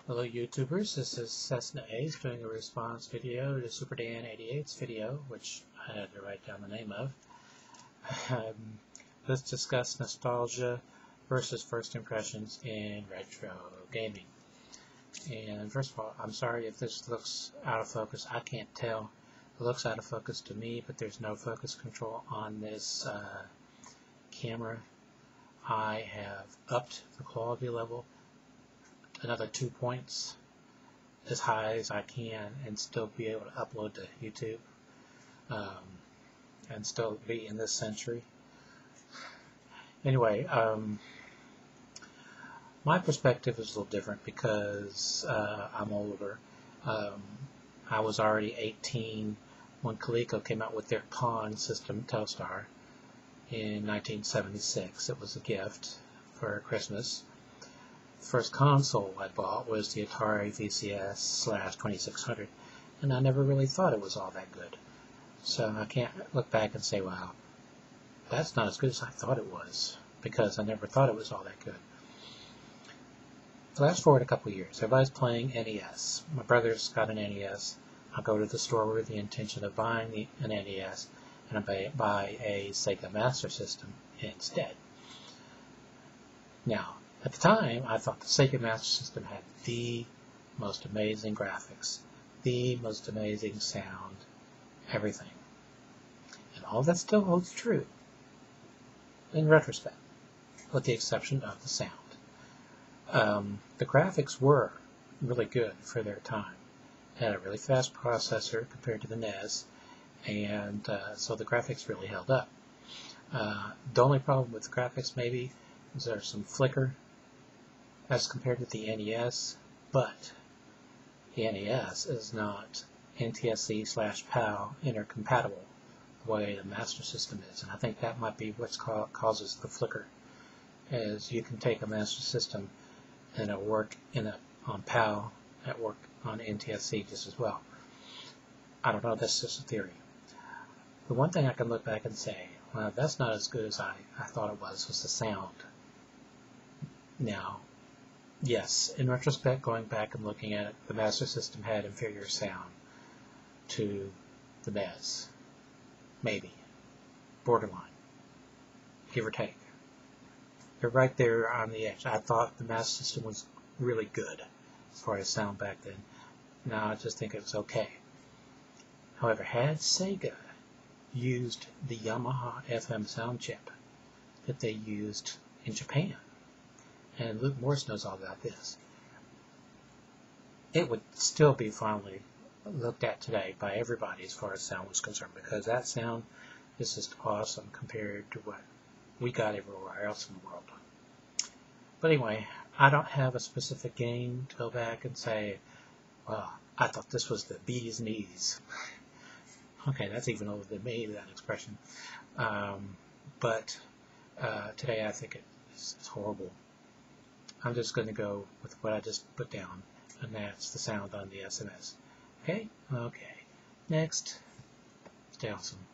Hello YouTubers, this is Cessnaace doing a response video to Super Dan 88's video, which I had to write down the name of. Let's discuss nostalgia versus first impressions in retro gaming. And first of all, I'm sorry if this looks out of focus. I can't tell. It looks out of focus to me, but there's no focus control on this camera. I have upped the quality level another 2 points as high as I can and still be able to upload to YouTube and still be in this century. Anyway, my perspective is a little different because I'm older. I was already 18 when Coleco came out with their Con system Telstar in 1976. It was a gift for Christmas. First console I bought was the Atari VCS/2600, and I never really thought it was all that good. So I can't look back and say, wow, that's not as good as I thought it was, because I never thought it was all that good. Flash forward a couple years, everybody's playing NES. My brother's got an NES. I'll go to the store with the intention of buying an NES, and I buy a Sega Master System instead. Now, at the time, I thought the Sega Master System had the most amazing graphics, the most amazing sound, everything. And all that still holds true in retrospect, with the exception of the sound. The graphics were really good for their time. It had a really fast processor compared to the NES, and so the graphics really held up. The only problem with the graphics maybe is there's some flicker as compared to the NES, but the NES is not NTSC/PAL intercompatible the way the Master System is, and I think that might be what causes the flicker. Is you can take a Master System and it'll work on PAL, it'll work on NTSC just as well. I don't know, that's just a theory. The one thing I can look back and say, well, that's not as good as I thought it was the sound. Now, yes, in retrospect, going back and looking at it, the Master System had inferior sound to the NES. Maybe. Borderline. Give or take. They're right there on the edge. I thought the Master System was really good as far as sound back then. Now I just think it was okay. However, had Sega used the Yamaha FM sound chip that they used in Japan, and Luke Morse knows all about this, it would still be finally looked at today by everybody as far as sound was concerned, because that sound is just awesome compared to what we got everywhere else in the world. But anyway, I don't have a specific game to go back and say, well, I thought this was the bee's knees. Okay, that's even older than me, that expression. But today I think it's horrible. I'm just going to go with what I just put down, and that's the sound on the SMS. Okay? Okay. Next. Stay awesome.